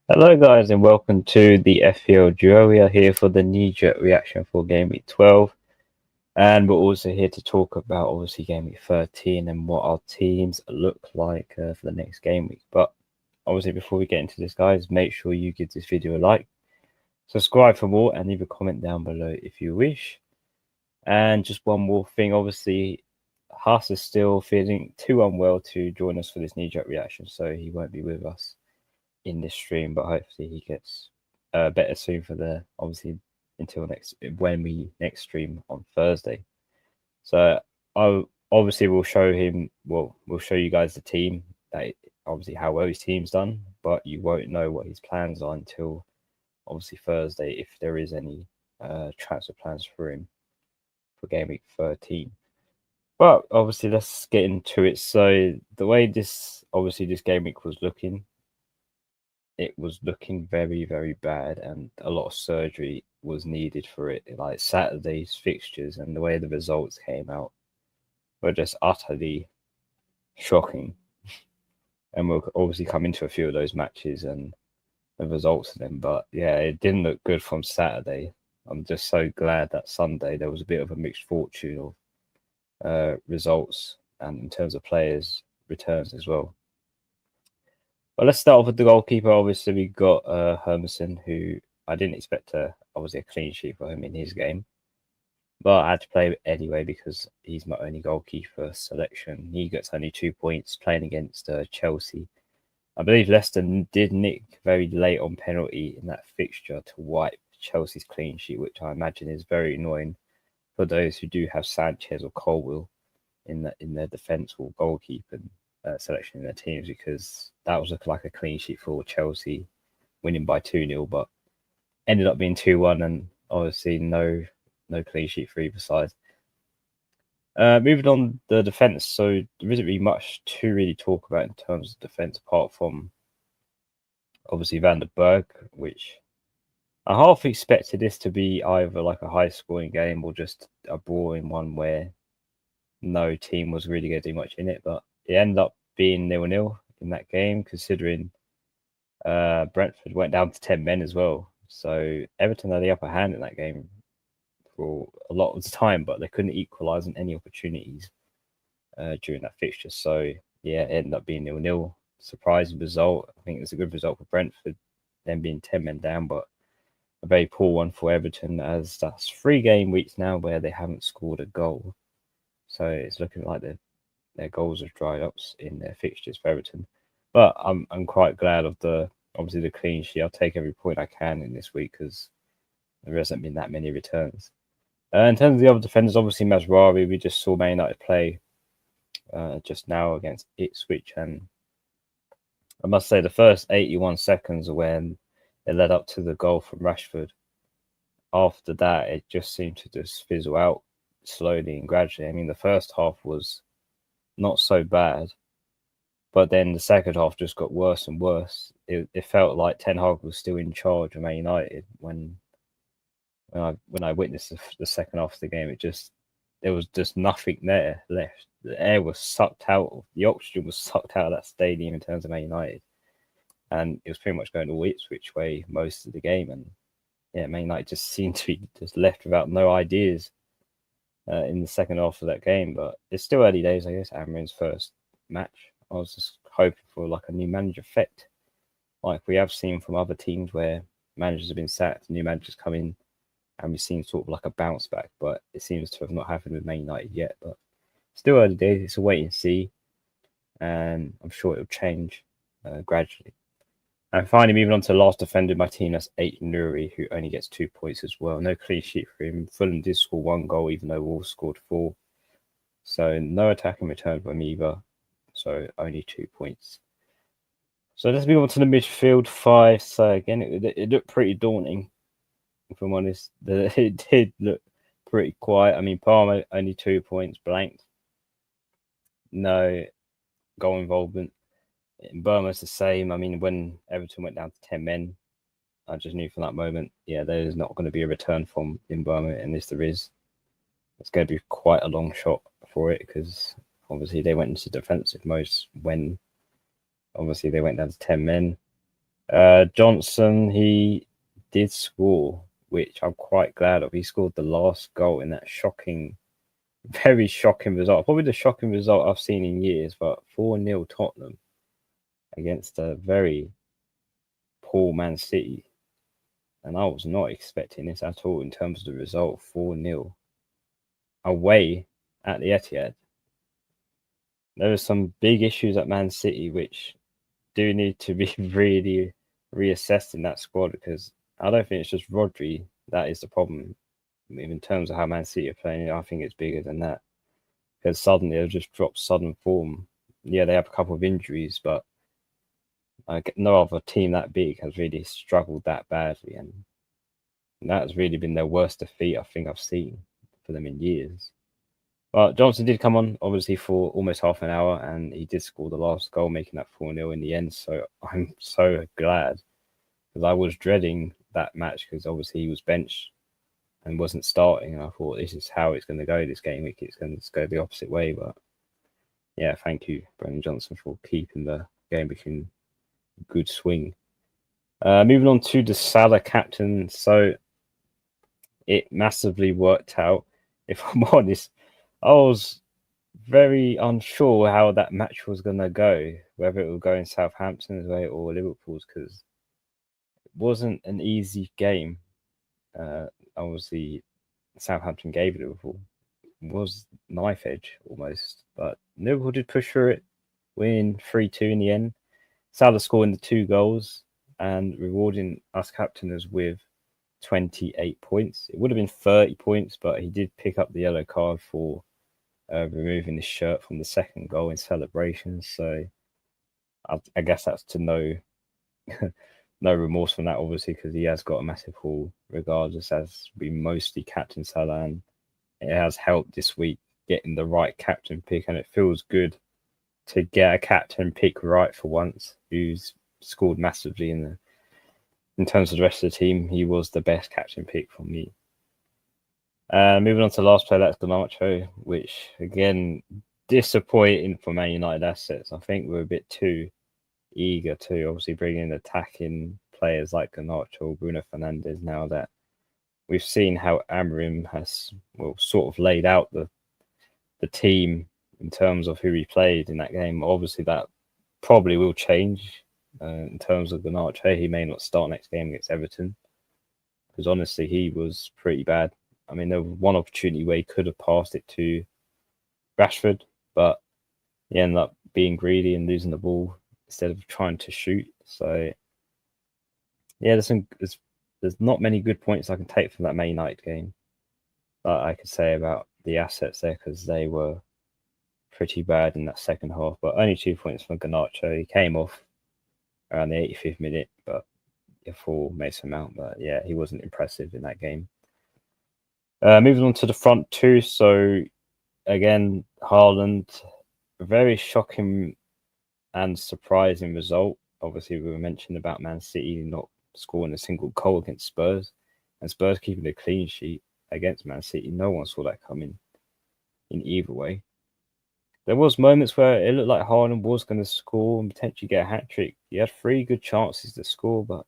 Hello guys and welcome to the FPL Duo. We are here for the Kneejerk reaction for Gameweek 12, and we're also here to talk about obviously Gameweek 13 and what our teams look like for the next game week. But obviously before we get into this guys, make sure you give this video a like, subscribe for more, and leave a comment down below if you wish. And just one more thing, obviously Haas is still feeling too unwell to join us for this Kneejerk reaction, so he won't be with us in this stream, but hopefully he gets better soon for the obviously until when we next stream on Thursday. So I obviously will show him. Well, we'll show you guys the team, that obviously how well his team's done, but you won't know what his plans are until obviously Thursday if there is any transfer plans for him for game week 13. But obviously let's get into it. So the way this game week was looking, it was looking very, very bad, and a lot of surgery was needed for it. Like Saturday's fixtures and the way the results came out were just utterly shocking. And we'll obviously come into a few of those matches and the results of them. But yeah, it didn't look good from Saturday. I'm just so glad that Sunday there was a bit of a mixed fortune of results and in terms of players' returns as well. But let's start off with the goalkeeper. Obviously, we got Hermansen, who I didn't expect obviously a clean sheet for him in his game. But I had to play him anyway because he's my only goalkeeper selection. He gets only 2 points playing against Chelsea. I believe Leicester did nick very late on penalty in that fixture to wipe Chelsea's clean sheet, which I imagine is very annoying for those who do have Sanchez or Colwill in their defence or goalkeeper selection in their teams, because that was like a clean sheet for Chelsea winning by 2-0, but ended up being 2-1, and obviously no clean sheet for either side. Moving on the defence, so there isn't really much to really talk about in terms of defence apart from obviously Van der Berg, which I half expected this to be either like a high scoring game or just a boring one where no team was really going to do much in it, but it ended up being 0-0 in that game, considering Brentford went down to 10 men as well. So Everton had the upper hand in that game for a lot of the time, but they couldn't equalise on any opportunities during that fixture. So yeah, it ended up being 0-0. Surprising result. I think it's a good result for Brentford, them being 10 men down, but a very poor one for Everton, as that's 3 game weeks now where they haven't scored a goal. So it's looking like their goals have dried up in their fixtures for Everton. But I'm quite glad of obviously the clean sheet. I'll take every point I can in this week because there hasn't been that many returns. In terms of the other defenders, obviously Mazraoui, we just saw Man United play just now against Ipswich, and I must say the first 81 seconds when it led up to the goal from Rashford, after that it just seemed to just fizzle out slowly and gradually. I mean, the first half was not so bad, but then the second half just got worse and worse. It felt like Ten Hag was still in charge of Man United when I witnessed the second half of the game. There was just nothing there left. The air was sucked out. The oxygen was sucked out of that stadium in terms of Man United, and it was pretty much going all Ipswich way most of the game. And yeah, Man United just seemed to be just left without no ideas in the second half of that game. But it's still early days, I guess. Amarim's first match. I was just hoping for like a new manager effect, like we have seen from other teams where managers have been sacked, new managers come in, and we've seen sort of like a bounce back. But it seems to have not happened with Man United yet. But still early days. It's a wait and see, and I'm sure it'll change gradually. And finally, moving on to the last defender in my team, that's Nuri, who only gets 2 points as well. No clean sheet for him. Fulham did score 1 goal, even though Wolves scored 4. So no attacking return from either. So only 2 points. So let's move on to the midfield 5. So again, it looked pretty daunting, if I'm honest. It did look pretty quiet. I mean, Palmer only 2 points, blanked. No goal involvement. In Burma's the same. I mean, when Everton went down to 10 men, I just knew from that moment, yeah, there's not going to be a return from in Burma, and if there is, it's going to be quite a long shot for it because obviously they went into defensive mode when obviously they went down to 10 men. Johnson, he did score, which I'm quite glad of. He scored the last goal in that shocking, very shocking result. Probably the shocking result I've seen in years, but 4-0 Tottenham against a very poor Man City. And I was not expecting this at all in terms of the result, 4-0 away at the Etihad. There are some big issues at Man City which do need to be really reassessed in that squad because I don't think it's just Rodri that is the problem. In terms of how Man City are playing, I think it's bigger than that. Because suddenly they've just dropped sudden form. Yeah, they have a couple of injuries, but no other team that big has really struggled that badly. And that has really been their worst defeat I think I've seen for them in years. But Johnson did come on, obviously, for almost half an hour, and he did score the last goal, making that 4-0 in the end. So I'm so glad because I was dreading that match because obviously he was benched and wasn't starting. And I thought this is how it's going to go this game week. It's going to go the opposite way. But yeah, thank you, Brendan Johnson, for keeping the game week in good swing. Moving on to the Salah captain. So it massively worked out. If I'm honest, I was very unsure how that match was going to go, whether it would go in Southampton's way or Liverpool's, because it wasn't an easy game. Obviously, Southampton gave Liverpool. It was knife edge almost, but Liverpool did push through it, win 3-2 in the end. Salah scoring the 2 goals and rewarding us captainers with 28 points. It would have been 30 points, but he did pick up the yellow card for removing his shirt from the second goal in celebration. So I guess that's to no remorse from that, obviously, because he has got a massive haul regardless, as we mostly captain Salah, and it has helped this week getting the right captain pick, and it feels good to get a captain pick right for once, who's scored massively in terms of the rest of the team. He was the best captain pick for me. Moving on to the last player, that's Garnacho, which again disappointing for Man United assets. I think we're a bit too eager to obviously bring in attacking players like Garnacho, Bruno Fernandes. Now that we've seen how Amorim has sort of laid out the team in terms of who he played in that game. Obviously, that probably will change in terms of Garnacho. He may not start next game against Everton because honestly, he was pretty bad. I mean, there was one opportunity where he could have passed it to Rashford, but he ended up being greedy and losing the ball instead of trying to shoot. So, yeah, there's not many good points I can take from that Man United game that I could say about the assets there because they were pretty bad in that second half. But only 2 points from Garnacho. He came off around the 85th minute, but for Mason Mount. But yeah, he wasn't impressive in that game. Moving on to the front two. So again, Haaland, a very shocking and surprising result. Obviously, we were mentioning about Man City not scoring a single goal against Spurs, and Spurs keeping a clean sheet against Man City. No one saw that coming in either way. There was moments where it looked like Haaland was going to score and potentially get a hat-trick. He had 3 good chances to score, but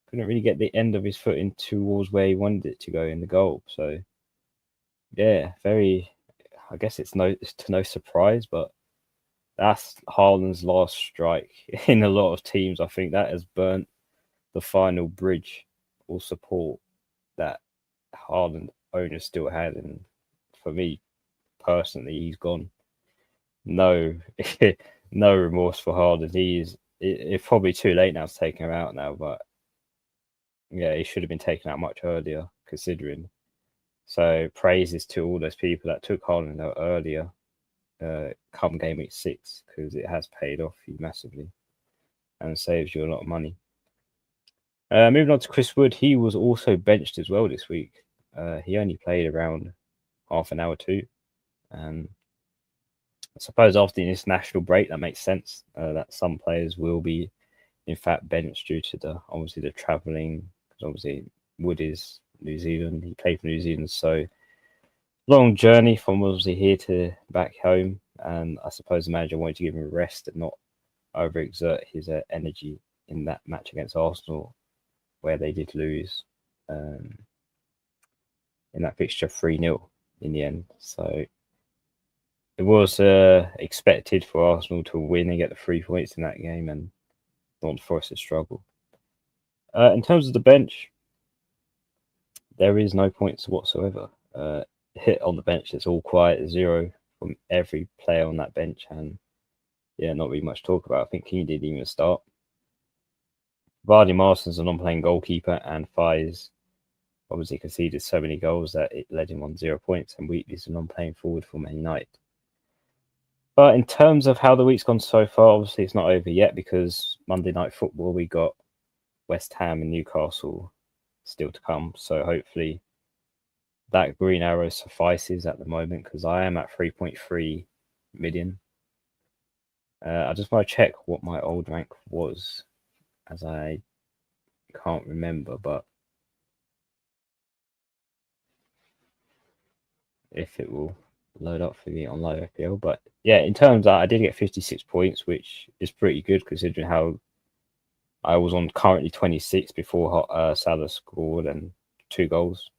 couldn't really get the end of his foot in towards where he wanted it to go in the goal. So, yeah, I guess it's to no surprise, but that's Haaland's last strike in a lot of teams. I think that has burnt the final bridge or support that Haaland owners still had. And for me personally, he's gone. No, no remorse for Haaland. It's probably too late now to take him out now, but yeah, he should have been taken out much earlier, considering. So praises to all those people that took Haaland out earlier, come game week 6, because it has paid off you massively and saves you a lot of money. Moving on to Chris Wood, he was also benched as well this week. He only played around half an hour too, and I suppose after the international break, that makes sense that some players will be, in fact, benched due to the travelling. Because obviously Wood is New Zealand. He played for New Zealand, so long journey from obviously here to back home, and I suppose the manager wanted to give him a rest and not overexert his energy in that match against Arsenal, where they did lose um, in that fixture 3-0 in the end. So it was expected for Arsenal to win and get the 3 points in that game, and not for us to struggle. In terms of the bench, there is no points whatsoever. Hit on the bench, it's all quiet, 0 from every player on that bench, and yeah, not really much to talk about. I think Keane didn't even start. Vardy Marston's a non-playing goalkeeper, and Faiz obviously conceded so many goals that it led him on 0 points, and Wheatley's a non-playing forward for Man United. But in terms of how the week's gone so far, obviously it's not over yet because Monday Night Football, we got West Ham and Newcastle still to come. So hopefully that green arrow suffices at the moment because I am at 3.3 million. I just want to check what my old rank was, as I can't remember, but if it will load up for me on live FPL. But yeah, in terms of I did get 56 points, which is pretty good considering how I was on currently 26 before Salah scored and 2 goals,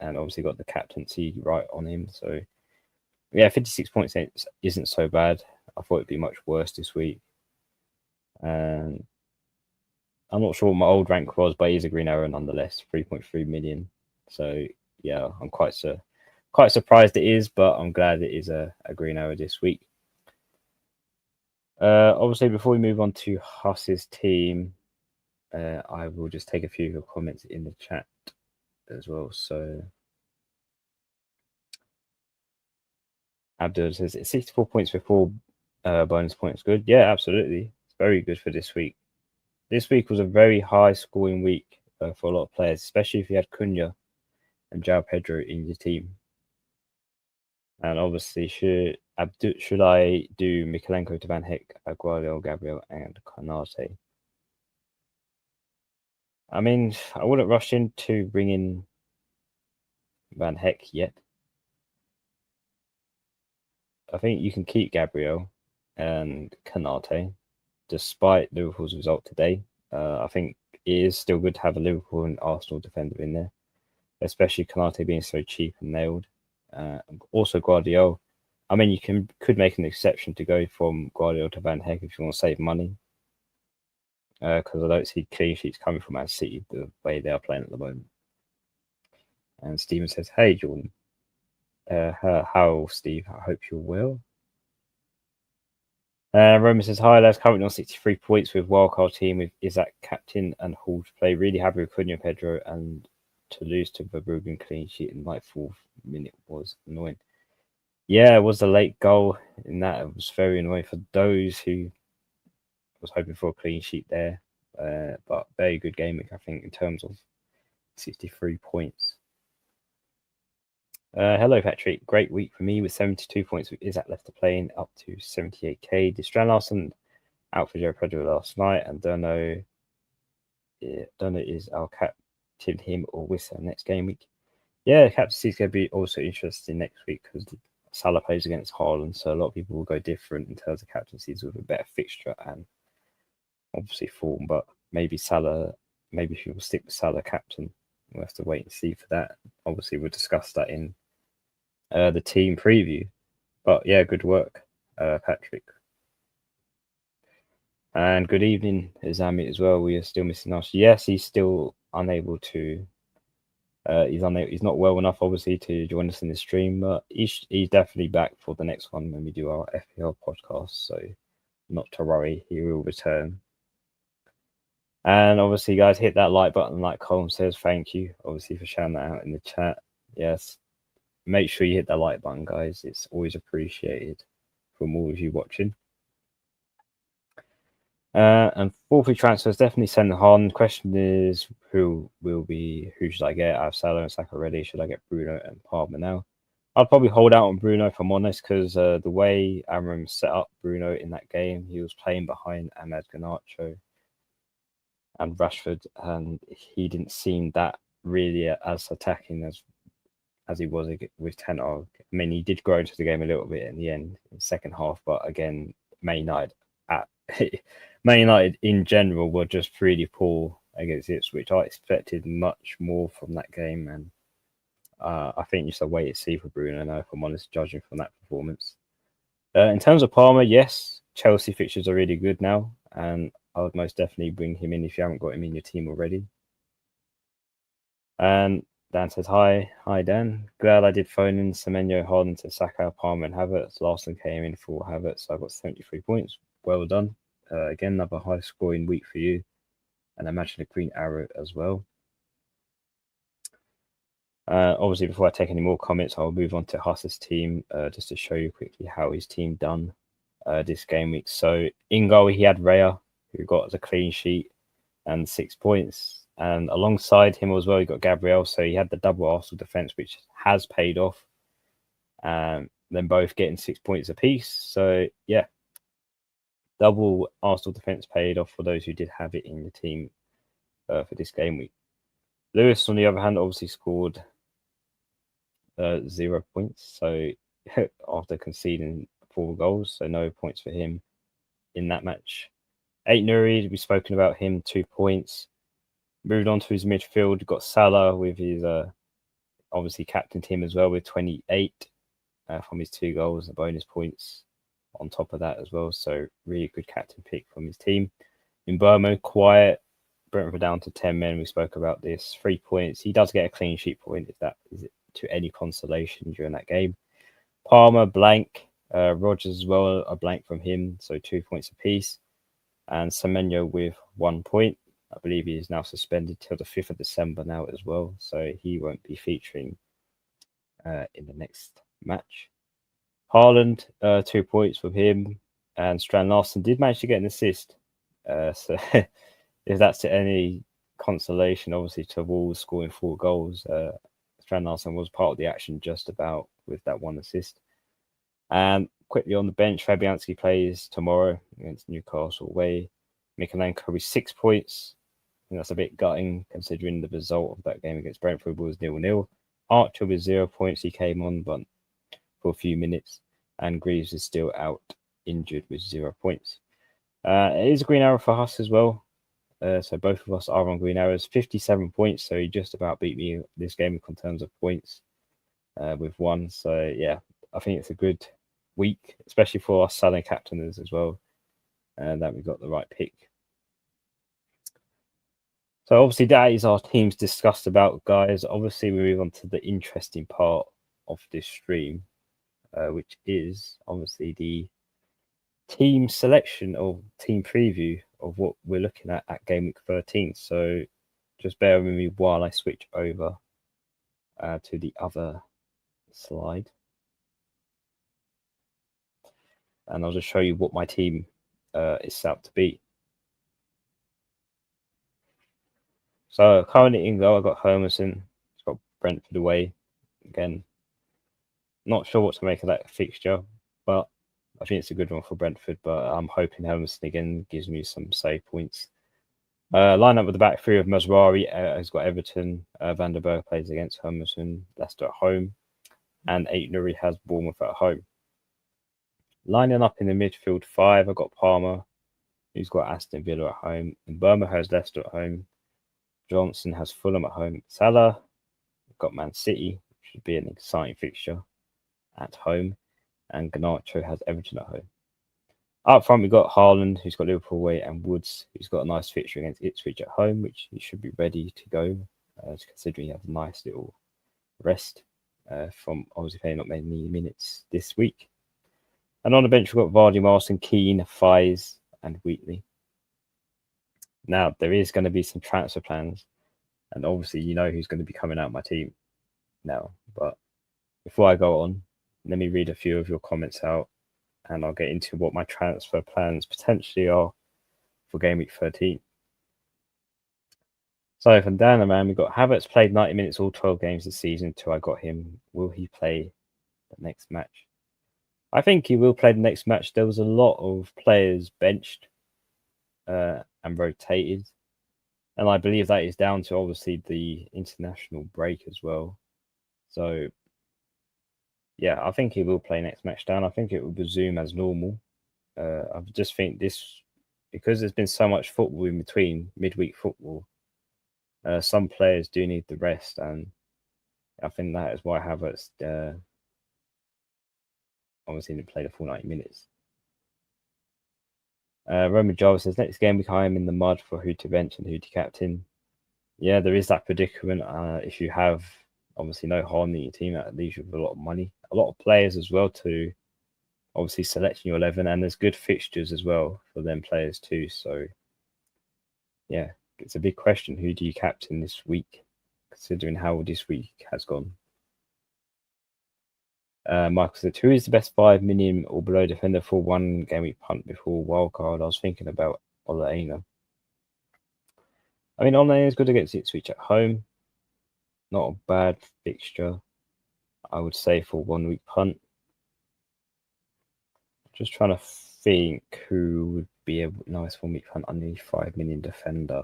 and obviously got the captaincy right on him. So yeah, 56 points isn't so bad. I thought it'd be much worse this week. And I'm not sure what my old rank was, but he's a green arrow nonetheless, 3.3 million. So yeah, I'm quite surprised it is, but I'm glad it is a green arrow this week. Obviously, before we move on to Huss's team, I will just take a few of your comments in the chat as well. So Abdul says it's 64 points before bonus points. Good. Yeah, absolutely. It's very good for this week. This week was a very high scoring week for a lot of players, especially if you had Cunha and João Pedro in your team. And obviously, should I do Mikalenko to Van Heck, Aguero, Gabriel, and Konate? I mean, I wouldn't rush into bringing Van Heck yet. I think you can keep Gabriel and Konate, despite Liverpool's result today. I think it is still good to have a Liverpool and Arsenal defender in there, especially Konate being so cheap and nailed. Also, Guardiola. I mean, you could make an exception to go from Guardiola to Van Heck if you want to save money, because I don't see clean sheets coming from Man City the way they are playing at the moment. And Steven says, "Hey, Jordan. How, Steve? I hope you're well." Roman says, "Hi, lads. Currently on 63 points with wildcard team with Isaac captain and Hall to play. Really happy with Cunha, Pedro, and to lose to Verbruggen clean sheet in like 4th minute was annoying." Yeah, it was a late goal in that. It was very annoying for those who was hoping for a clean sheet there. But very good game week, I think, in terms of 63 points. Hello, Patrick. Great week for me with 72 points with Isaac left to playing up to 78k. Did Strand Larson out for Joe Pedro last night, and don't know is our captain him or Wissa next game week. Yeah, captaincy is going to be also interesting next week because Salah plays against Haaland, so a lot of people will go different in terms of captaincies with a better fixture and obviously form. But maybe he will stick with Salah captain. We'll have to wait and see for that. Obviously, we'll discuss that in the team preview. But yeah, good work, Patrick. And good evening, Zami, as well. We are still missing us. Yes, he's still unable to. He's not well enough, obviously, to join us in the stream, but he's definitely back for the next one when we do our FPL podcast. So, not to worry, he will return. And obviously, guys, hit that like button, like Colm says. Thank you, obviously, for shouting that out in the chat. Yes, make sure you hit that like button, guys. It's always appreciated from all of you watching. And 4-3 transfers definitely send on. Question is, who should I get? I have Salah and Saka ready. Should I get Bruno and Palmer now? I'll probably hold out on Bruno if I'm honest, because the way Amram set up Bruno in that game, he was playing behind Ahmed Garnacho and Rashford, and he didn't seem that really as attacking as as he was with Ten Hag. I mean, he did grow into the game a little bit in the end, in the second half, but again, Man United Man United in general were just really poor against Ipswich. I expected much more from that game, and I think just a wait to see for Bruno now, if I'm honest, judging from that performance. In terms of Palmer, yes, Chelsea fixtures are really good now, and I would most definitely bring him in if you haven't got him in your team already. And Dan says, hi Dan. Glad I did phone in Semenyo, Harden to Saka, Palmer and Havertz. Last one came in for Havertz, so I got 73 points. Well done. Again, another high scoring week for you. And I imagine a green arrow as well. Obviously, before I take any more comments, I'll move on to Huss's team just to show you quickly how his team done this game week. So in goal, he had Raya, who got a clean sheet and 6 points. And alongside him as well, he got Gabriel. So he had the double Arsenal defence, which has paid off. Then both getting 6 points apiece. So yeah, double Arsenal defence paid off for those who did have it in the team for this game week. Lewis, on the other hand, obviously scored 0 points. So after conceding 4 goals, so no points for him in that match. Aït-Nouri, we've spoken about him, 2 points. Moved on to his midfield, got Salah with his obviously captain team as well with 28 from his 2 goals and bonus points on top of that as well. So really good captain pick from his team. In Burma, quiet. Brentford down to 10 men. We spoke about this. 3 points. He does get a clean sheet point if that is it to any consolation during that game. Palmer, blank. Rogers as well, a blank from him. So 2 points apiece. And Semenyo with 1 point. I believe he is now suspended till the 5th of December now as well. So he won't be featuring in the next match. Haaland, 2 points from him. And Strand Larsen did manage to get an assist. So if that's to any consolation, obviously, to Wolves scoring 4 goals, Strand Larsen was part of the action just about with that 1 assist. And quickly on the bench, Fabianski plays tomorrow against Newcastle away. Mikalenko with 6 points. I think that's a bit gutting considering the result of that game against Brentford was 0-0. Archer with 0 points. He came on but for a few minutes. And Greaves is still out injured with 0 points. It is a green arrow for us as well. So both of us are on green arrows. 57 points. So he just about beat me this game in terms of points with 1. So yeah, I think it's a good week, especially for us selling captainers as well. And that we got the right pick. So obviously that is our teams discussed about, guys. Obviously we move on to the interesting part of this stream, which is obviously the team selection or team preview of what we're looking at Game Week 13. So just bear with me while I switch over to the other slide. And I'll just show you what my team is set up to be. So currently in goal, I've got Hermanson. It's got Brentford away. Again, not sure what to make of that fixture, but I think it's a good one for Brentford. But I'm hoping Hermanson again gives me some save points. Line up with the back 3 of Masrari has got Everton. Van der Berg plays against Hermanson. Leicester at home. And Aït-Nouri has Bournemouth at home. Lining up in the midfield 5, I've got Palmer, who's got Aston Villa at home. And Burma has Leicester at home. Johnson has Fulham at home. Salah, got Man City, which should be an exciting fixture at home. And Garnacho has Everton at home. Up front, we've got Haaland, who's got Liverpool away, and Woods, who's got a nice fixture against Ipswich at home, which he should be ready to go, considering he had a nice little rest from obviously playing not many minutes this week. And on the bench, we've got Vardy, Marston, Keane, Fies, and Wheatley. Now, there is going to be some transfer plans, and obviously you know who's going to be coming out of my team now. But before I go on, let me read a few of your comments out, and I'll get into what my transfer plans potentially are for Game Week 13. So from Dan, man, we've got Havertz played 90 minutes all 12 games this season until I got him. Will he play the next match? I think he will play the next match. There was a lot of players benched and rotated. And I believe that is down to obviously the international break as well. So yeah, I think he will play next match down. I think it will resume as normal. I just think this, because there's been so much football in between midweek football, some players do need the rest, and I think that is why Havertz obviously didn't play the full 90 minutes. Roman Java says next game week I am in the mud for who to bench and who to captain. Yeah, there is that predicament. If you have obviously no harm in your team, that leaves you with a lot of money, a lot of players as well to obviously select in your 11, and there's good fixtures as well for them players too. So yeah, it's a big question. Who do you captain this week, considering how this week has gone? Michael said, who is the best 5 million or below defender for one game week punt before wildcard? I was thinking about Olaina. I mean, Olaina is good against Ipswich at home. Not a bad fixture, I would say, for 1 week punt. Just trying to think who would be a nice 1 week punt underneath 5 million defender.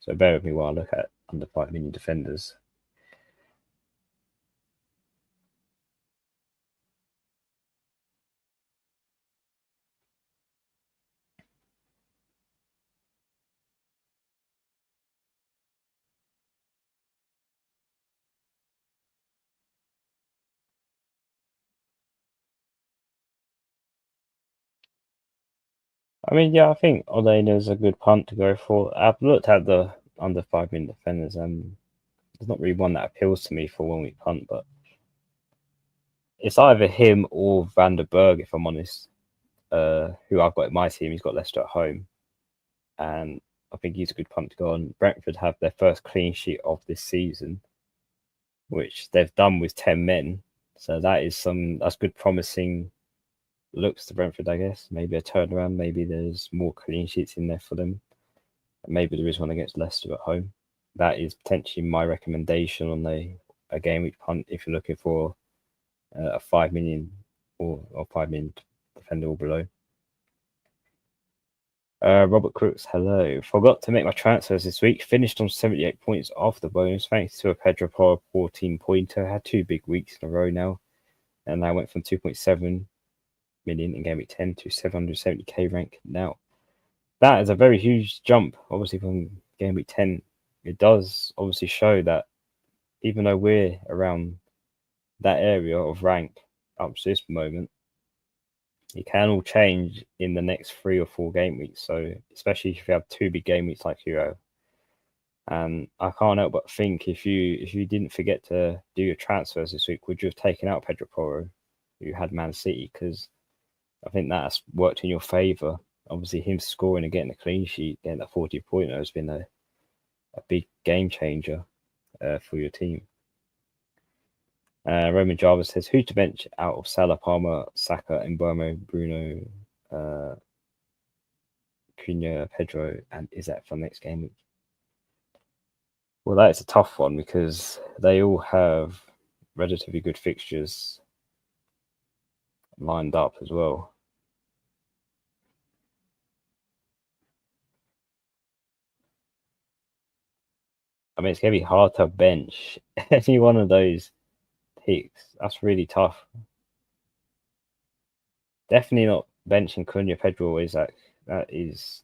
So bear with me while I look at under 5 million defenders. I mean, yeah, I think Olaina is a good punt to go for. I've looked at the under 5 million defenders, and there's not really one that appeals to me for 1 week punt, but it's either him or Van der Berg, if I'm honest, who I've got in my team. He's got Leicester at home, and I think he's a good punt to go on. Brentford have their first clean sheet of this season, which they've done with 10 men. So that's good promising looks to Brentford, I guess. Maybe a turnaround. Maybe there's more clean sheets in there for them. Maybe there is one against Leicester at home. That is potentially my recommendation on a game week punt if you're looking for a 5 million or 5 million defender or below. Robert Crooks, hello. Forgot to make my transfers this week. Finished on 78 points off the bonus thanks to a Pedro Porro 14 pointer. Had 2 big weeks in a row now. And I went from 2.7 million in game week 10 to 770k rank now. That is a very huge jump, obviously, from game week 10. It does obviously show that even though we're around that area of rank up to this moment, it can all change in the next 3 or 4 game weeks. So especially if you have 2 big game weeks like you have. And I can't help but think if you didn't forget to do your transfers this week, would you have taken out Pedro Porro, who had Man City? Because I think that's worked in your favour. Obviously, him scoring and getting a clean sheet, getting that 40-pointer has been a big game changer for your team. Roman Java says, who to bench out of Salah, Palmer, Saka, Mbeumo, Bruno, Cunha, Pedro, and Isak for next game week? Well, that is a tough one because they all have relatively good fixtures lined up as well. I mean, it's going to be hard to bench any one of those picks. That's really tough. Definitely not benching Cunha, Pedro, or Isak. That is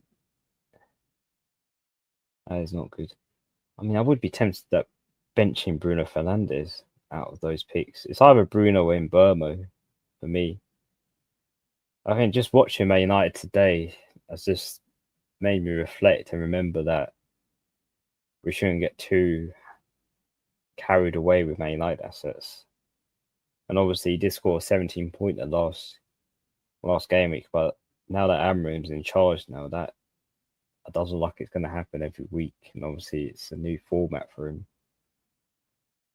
not good. I mean, I would be tempted at benching Bruno Fernandes out of those picks. It's either Bruno or Mbeumo for me. I think just watching Man United today has just made me reflect and remember that we shouldn't get too carried away with Man United assets. And obviously, he did score a 17-pointer last game week, but now that Amram's in charge now, that doesn't look like it's going to happen every week. And obviously, it's a new format for him.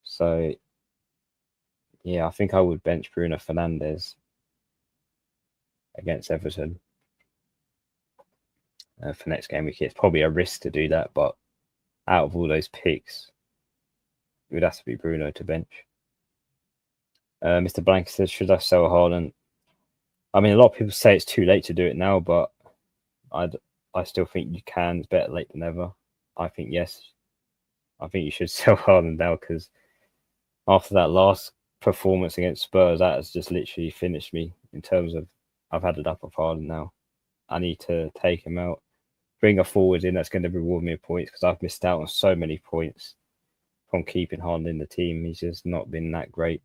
So, yeah, I think I would bench Bruno Fernandes against Everton for next game week. It's probably a risk to do that, but out of all those picks, it would have to be Bruno to bench. Mr. Blank says, should I sell Haaland? I mean, a lot of people say it's too late to do it now, but I still think you can. It's better late than never. I think yes. I think you should sell Haaland now because after that last performance against Spurs, that has just literally finished me in terms of I've had it up of Haaland now. I need to take him out, bring a forward in that's going to reward me with points because I've missed out on so many points from keeping Haaland in the team. He's just not been that great.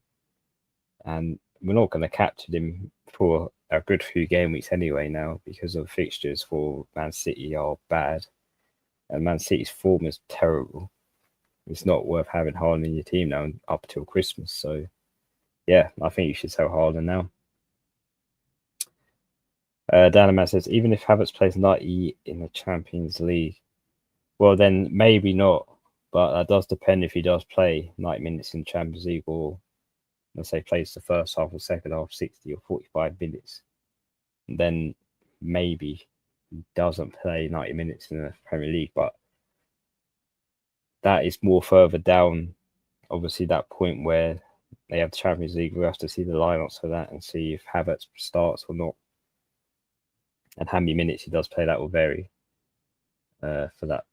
And we're not going to capture him for a good few game weeks anyway now because of fixtures for Man City are bad. And Man City's form is terrible. It's not worth having Haaland in your team now up till Christmas. So, yeah, I think you should sell Haaland now. Danaman says, even if Havertz plays 90 in the Champions League, well, then maybe not. But that does depend if he does play 90 minutes in the Champions League or, let's say, plays the first half or second half, 60 or 45 minutes. Then maybe he doesn't play 90 minutes in the Premier League. But that is more further down, obviously, that point where they have the Champions League. We'll have to see the lineups for that and see if Havertz starts or not. And how many minutes he does play, that will vary for that,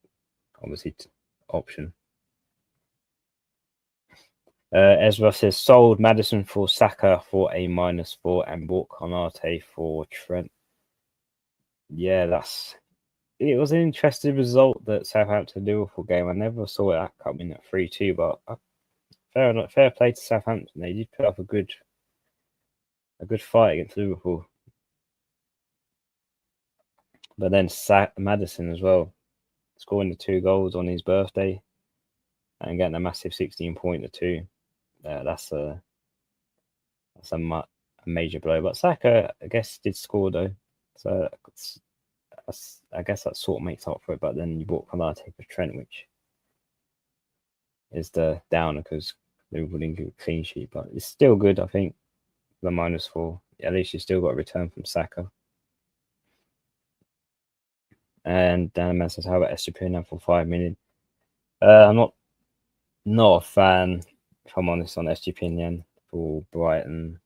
obviously, option. Ezra says, sold Maddison for Saka for a -4 and bought Konate for Trent. Yeah, it was an interesting result, that Southampton-Liverpool game. I never saw that coming at 3-2, but fair play to Southampton. They did put up a good fight against Liverpool. But then Maddison as well, scoring the 2 goals on his birthday and getting a massive 16-pointer too. That's a major blow. But Saka, I guess, did score though, so I guess that sort of makes up for it. But then you bought Konate for Trent, which is the downer because Liverpool didn't give a clean sheet. But it's still good, I think. The -4. At least you still got a return from Saka. And Dan says, how about Estepinian for 5 million? I'm not a fan, if I'm honest, on Estepinian for Brighton.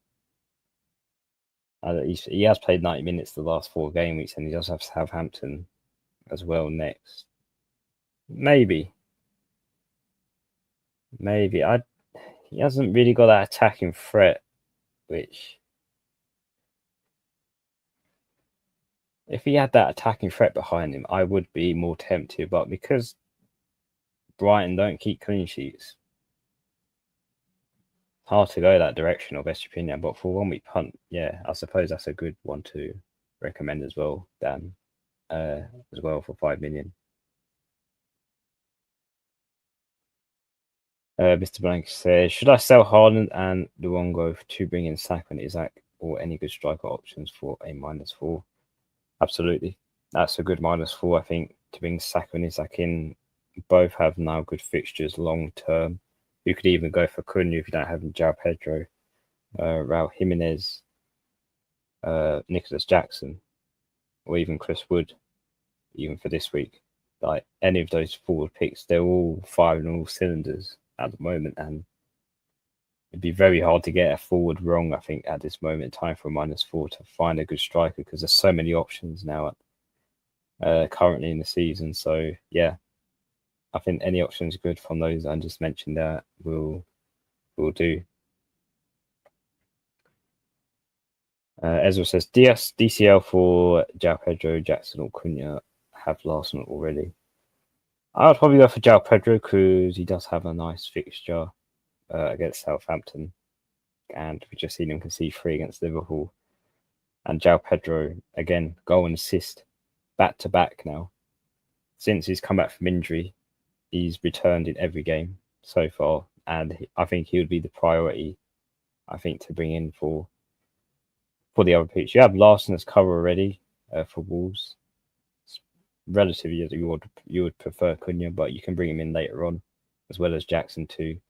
He has played 90 minutes the last 4 game weeks, and he does have Southampton as well next. Maybe. He hasn't really got that attacking threat, which, if he had that attacking threat behind him, I would be more tempted. But because Brighton don't keep clean sheets, hard to go that direction of Estepinian. But for 1 week punt, yeah, I suppose that's a good one to recommend as well, Dan, as well for 5 million. Mr. Blank says, should I sell Haaland and Luongo to bring in Saka and Isaac or any good striker options for a -4? Absolutely. That's a good -4, I think, to bring Saka and Isaac in. Both have now good fixtures long term. You could even go for Cunha if you don't have João Pedro, Raul Jimenez, Nicholas Jackson, or even Chris Wood, even for this week. Like any of those forward picks, they're all firing all cylinders at the moment, and it'd be very hard to get a forward wrong, I think, at this moment in time for a -4 to find a good striker because there's so many options now currently in the season. So yeah, I think any option is good from those I just mentioned there will do. Ezra says, DCL for João Pedro, Jackson or Cunha have Arsenal already. I would probably go for João Pedro because he does have a nice fixture against Southampton, and we just seen him concede 3 against Liverpool. And João Pedro, again, goal and assist back to back now. Since he's come back from injury, he's returned in every game so far, and I think he would be the priority, I think, to bring in for the other pitch. You have Larson as cover already for Wolves. It's relatively, you would prefer Cunha, but you can bring him in later on, as well as Jackson too.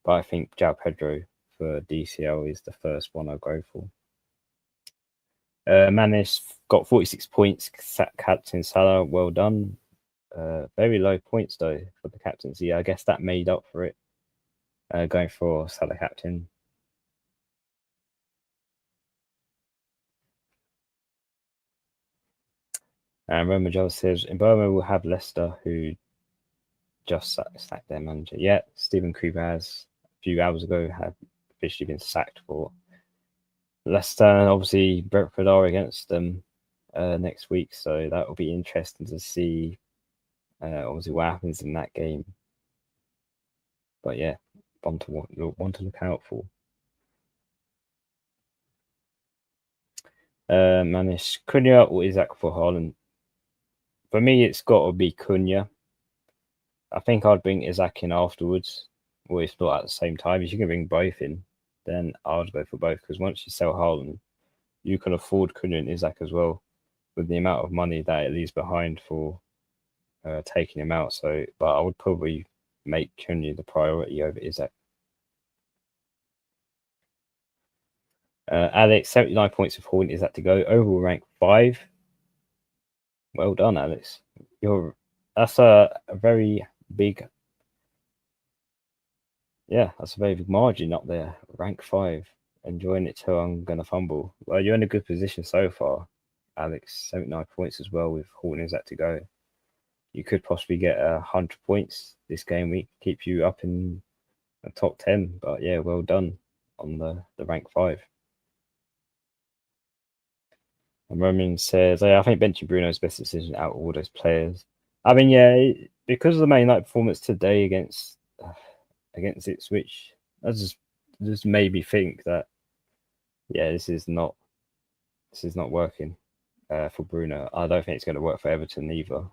But I think João Pedro for DCL is the first one I'll go for. Manis got 46 points. Captain Salah, well done. Very low points though for the captaincy. I guess that made up for it. Going for Salah captain. And Roman Jones says, in Burma we'll have Leicester, who just sacked their manager. Yeah, Stephen Cooper has, a few hours ago, had officially been sacked for Leicester. And obviously, Brentford are against them next week, so that will be interesting to see obviously what happens in that game. But yeah, one to look out for. And it's Cunha or Isaac for Haaland. For me, it's got to be Cunha. I think I'd bring Isaac in afterwards, or if not at the same time. If you can bring both in, then I'd go for both, because once you sell Haaland, you can afford Cunha and Isaac as well, with the amount of money that it leaves behind for taking him out. So, but I would probably make Cunha the priority over Isaac. Alex, 79 points of Haaland. Is that to go? Overall rank 5. Well done, Alex. That's a very big. Yeah, that's a very big margin up there. Rank 5. Enjoying it till I'm going to fumble. Well, you're in a good position so far, Alex. 79 points as well with Haaland. Is that to go? You could possibly get 100 points this game week, keep you up in the top 10. But yeah, well done on the rank 5. And Roman says, I think benching Bruno's best decision out of all those players. I mean, yeah, because of the Man United performance today against Ipswich, that just made me think that, yeah, this is not working for Bruno. I don't think it's going to work for Everton either.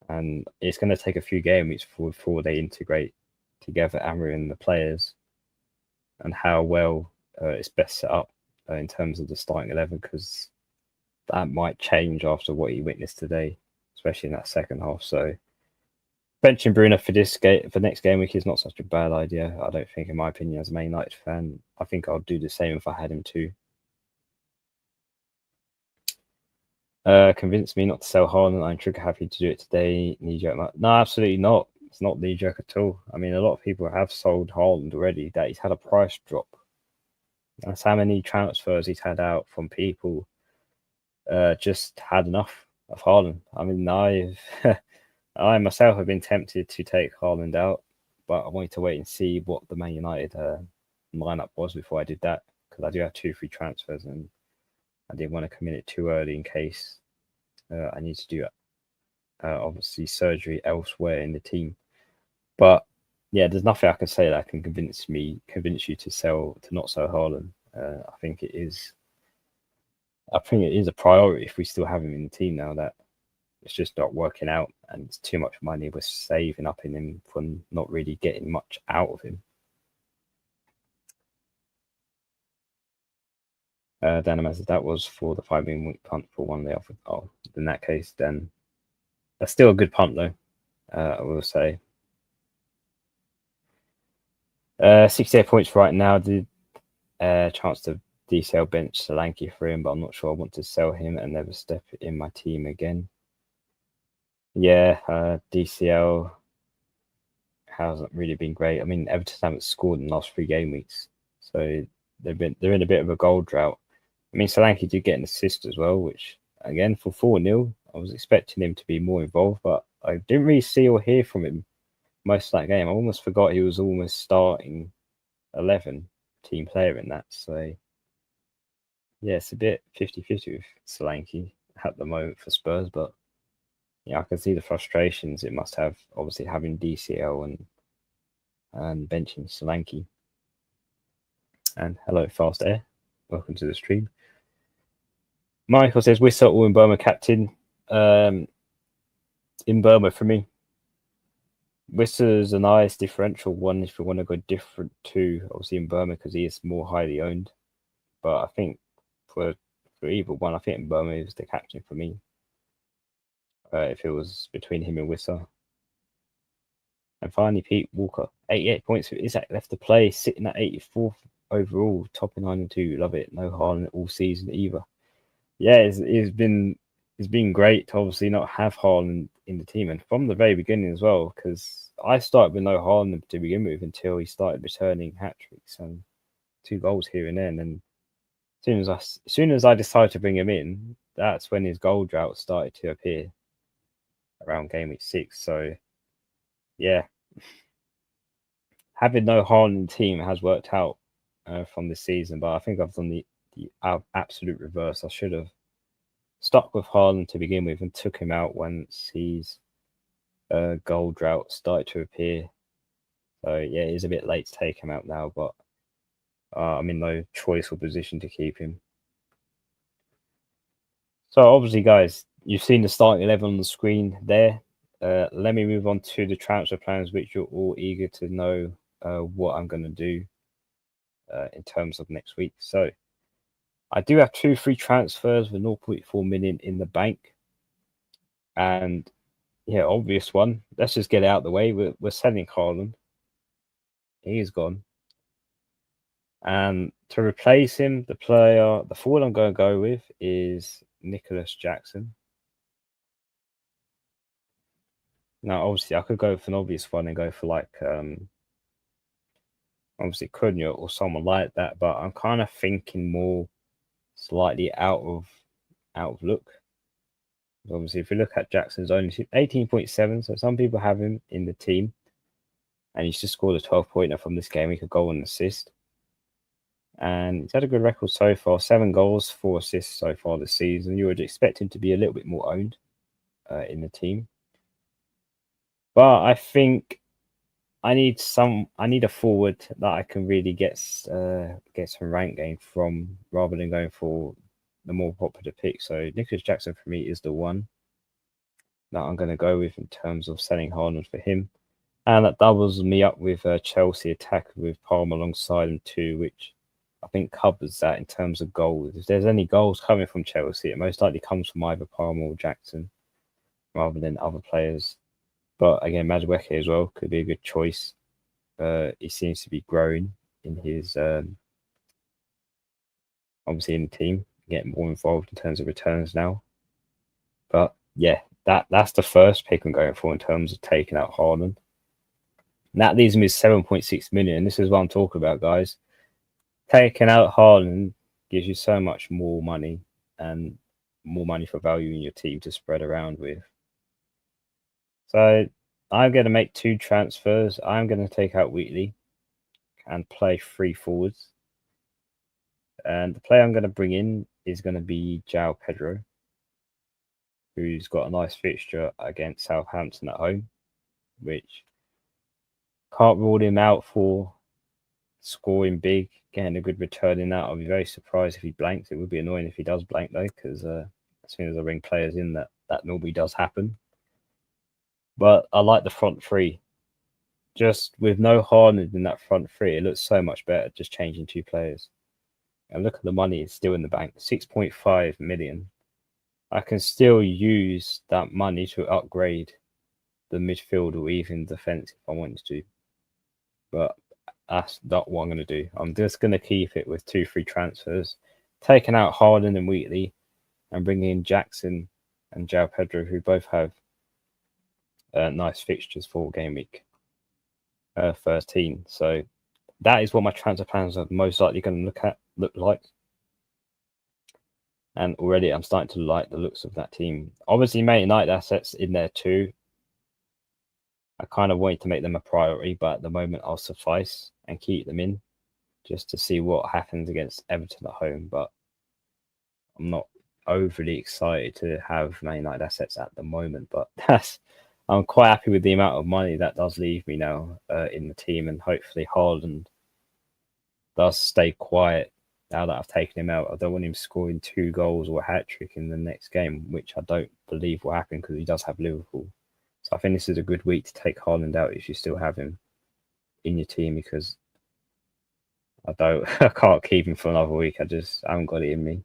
And it's going to take a few game weeks before they integrate together, Amorim and the players, and how well it's best set up in terms of the starting 11, because that might change after what he witnessed today, especially in that second half. So benching Bruno for next game week is not such a bad idea, I don't think, in my opinion, as a Man United fan. I think I'll do the same if I had him too. Convince me not to sell Haaland. I'm trigger happy to do it today. Kneejerk? No, absolutely not. It's not Kneejerk at all. I mean, a lot of people have sold Haaland already. That he's had a price drop. That's how many transfers he's had out from people. Just had enough of Haaland. I mean, I myself have been tempted to take Haaland out, but I wanted to wait and see what the Man United lineup was before I did that, because I do have 2 free transfers, and I didn't want to commit it too early in case I need to do obviously surgery elsewhere in the team. But yeah, there's nothing I can say that can convince you to not sell Haaland. I think it is a priority if we still have him in the team now, that it's just not working out, and it's too much money we're saving up in him for not really getting much out of him. Dynamaz, that was for the 5 million week punt for one day off. Oh, in that case, then that's still a good punt though. I will say. 68 points right now. Did chance to DCL bench Solanke for him, but I'm not sure I want to sell him and never step in my team again. Yeah, DCL hasn't really been great. I mean, Everton haven't scored in the last 3 game weeks, so they're in a bit of a goal drought. I mean, Solanke did get an assist as well, which again for 4-0, I was expecting him to be more involved, but I didn't really see or hear from him most of that game. I almost forgot he was almost starting 11 team player in that. So yeah, it's a bit 50-50 with Solanke at the moment for Spurs, but yeah, I can see the frustrations it must have, obviously having DCL and benching Solanke. And hello, Fast Air. Welcome to the stream. Michael says, Wissa or Mboma captain. Mboma for me. Wissa's a nice differential one if we want to go different to, obviously, Mboma, because he is more highly owned. But I think for either one, I think Mboma is the captain for me. If it was between him and Wissa. And finally, Pete Walker, 88 points for Isaac left to play, sitting at 84th overall, topping 9-2. Love it. No Haaland all season either. Yeah, it's been great to obviously not have Haaland in the team, and from the very beginning as well, because I started with no Haaland to begin with until he started returning hat tricks and 2 goals here and there, and then As soon as I decided to bring him in, that's when his goal drought started to appear around game week 6. So yeah, having no Haaland in the team has worked out from this season, but I think I've done the absolute reverse. I should have stuck with Haaland to begin with and took him out once his goal drought started to appear. So yeah, it's a bit late to take him out now, but I'm in no choice or position to keep him. So obviously, guys, you've seen the starting 11 on the screen there. Let me move on to the transfer plans, which you're all eager to know what I'm going to do in terms of next week. So I do have 2 free transfers with 0.4 million in the bank. And yeah, obvious one. Let's just get it out of the way. We're selling Haaland. He's gone. And to replace him, the forward I'm going to go with is Nicholas Jackson. Now, obviously, I could go for an obvious one and go for like, obviously, Kneejerk or someone like that. But I'm kind of thinking more slightly out of look. Obviously, if you look at Jackson's ownership, 18.7. So some people have him in the team, and he's just scored a 12-pointer from this game. He could goal and assist. And he's had a good record so far, 7 goals, 4 assists so far this season. You would expect him to be a little bit more owned in the team. But I think I need a forward that I can really get some rank gain from rather than going for the more popular pick. So Nicholas Jackson for me is the one that I'm going to go with in terms of selling Haaland for him. And that doubles me up with Chelsea attacker with Palmer alongside him too, which I think covers that in terms of goals. If there's any goals coming from Chelsea, it most likely comes from either Palmer or Jackson rather than other players. But again, Madueke as well could be a good choice. He seems to be growing in his obviously in the team, getting more involved in terms of returns now. But yeah, that's the first pick I'm going for in terms of taking out Haaland. And that leaves me with 7.6 million. This is what I'm talking about, guys. Taking out Haaland gives you so much more money and more money for value in your team to spread around with. So I'm going to make 2 transfers. I'm going to take out Wheatley and play 3 forwards. And the player I'm going to bring in is going to be João Pedro, who's got a nice fixture against Southampton at home, which can't rule him out for scoring big, getting a good return in that. I'll be very surprised if he blanks. It would be annoying if he does blank though, because as soon as I bring players in, that normally does happen. But I like the front 3. Just with no Haaland in that front 3, it looks so much better just changing 2 players. And look at the money, it's still in the bank, 6.5 million. I can still use that money to upgrade the midfield or even defense if I wanted to. But that's not what I'm going to do. I'm just going to keep it with 2 free transfers, taking out Haaland and Wheatley and bringing in Jackson and João Pedro, who both have nice fixtures for game week 13. So that is what my transfer plans are most likely going to look like. And already I'm starting to like the looks of that team. Obviously, Man United assets in there too. I kind of wanted to make them a priority, but at the moment I'll suffice and keep them in just to see what happens against Everton at home. But I'm not overly excited to have Man United assets at the moment. But I'm quite happy with the amount of money that does leave me now in the team, and hopefully Haaland does stay quiet now that I've taken him out. I don't want him scoring 2 goals or a hat-trick in the next game, which I don't believe will happen because he does have Liverpool. So I think this is a good week to take Haaland out if you still have him in your team, because I can't keep him for another week. I haven't got it in me.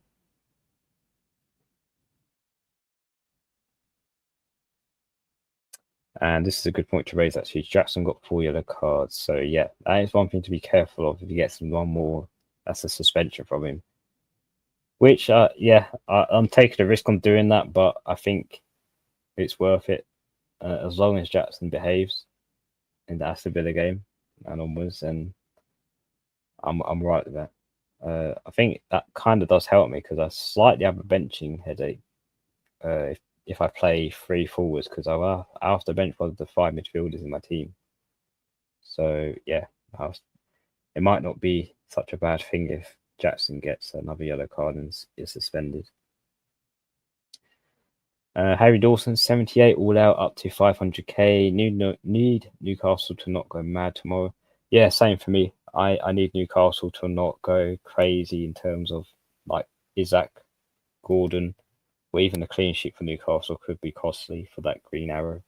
And this is a good point to raise, actually. Jackson got 4 yellow cards. So, yeah, that is one thing to be careful of. If he gets one more, that's a suspension from him. Which, I'm taking a risk on doing that, but I think it's worth it as long as Jackson behaves in the Aston Villa game and onwards. And I'm right with that. I think that kind of does help me because I slightly have a benching headache if I play 3 forwards because I have to bench one of the 5 midfielders in my team. So yeah, it might not be such a bad thing if Jackson gets another yellow card and is suspended. Harry Dawson, 78 all out up to 500k. Need Newcastle to not go mad tomorrow. Yeah, same for me. I need Newcastle to not go crazy in terms of like Isaac, Gordon, or even a clean sheet for Newcastle could be costly for that green arrow.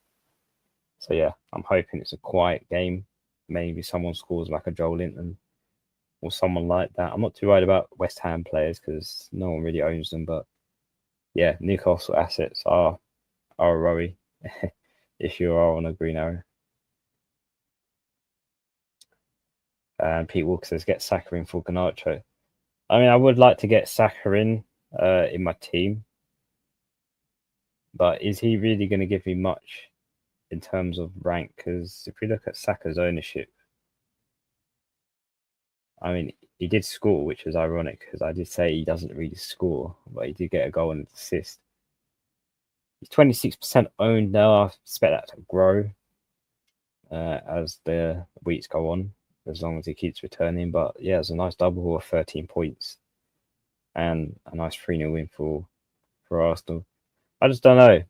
So yeah, I'm hoping it's a quiet game. Maybe someone scores like a Joel Linton or someone like that. I'm not too worried about West Ham players because no one really owns them. But yeah, Newcastle assets are a worry if you are on a green arrow. And Pete Walker says get Saka in for Garnacho. I mean, I would like to get Saka in my team, but is he really going to give me much in terms of rank? Because if we look at Saka's ownership, I mean, he did score, which was ironic because I did say he doesn't really score, but he did get a goal and an assist. He's 26% owned now. I expect that to grow as the weeks go on, as long as he keeps returning. But yeah, it's a nice double of 13 points and a nice 3-0 win for Arsenal. I just don't know.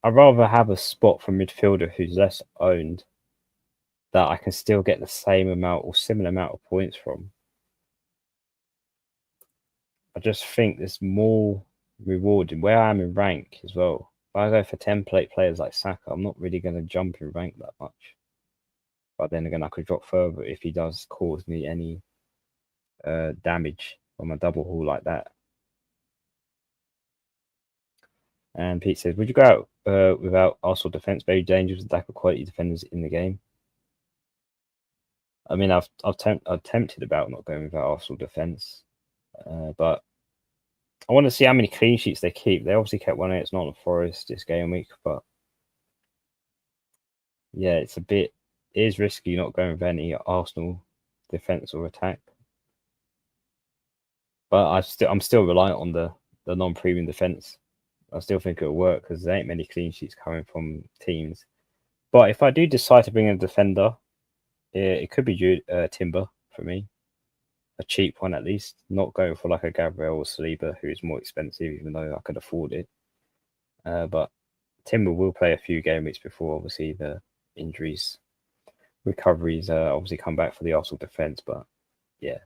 I'd rather have a spot for midfielder who's less owned that I can still get the same amount or similar amount of points from. I just think there's more rewarding where I am in rank as well. If I go for template players like Saka, I'm not really going to jump in rank that much. But then again, I could drop further if he does cause me any damage from a double haul like that. And Pete says, would you go out without Arsenal defense? Very dangerous lack of quality defenders in the game. I mean, I've tempted about not going without Arsenal defense, but I want to see how many clean sheets they keep. They obviously kept one against Nottingham Forest this game week, but yeah, it is risky not going with any Arsenal defense or attack. But I'm still reliant on the non-premium defense. I still think it'll work because there ain't many clean sheets coming from teams. But if I do decide to bring in a defender, it could be Timber for me. A cheap one at least, not going for like a Gabriel or Saliba who is more expensive, even though I could afford it. But Timber will play a few game weeks before obviously the injuries, recoveries obviously come back for the Arsenal defense. But yeah,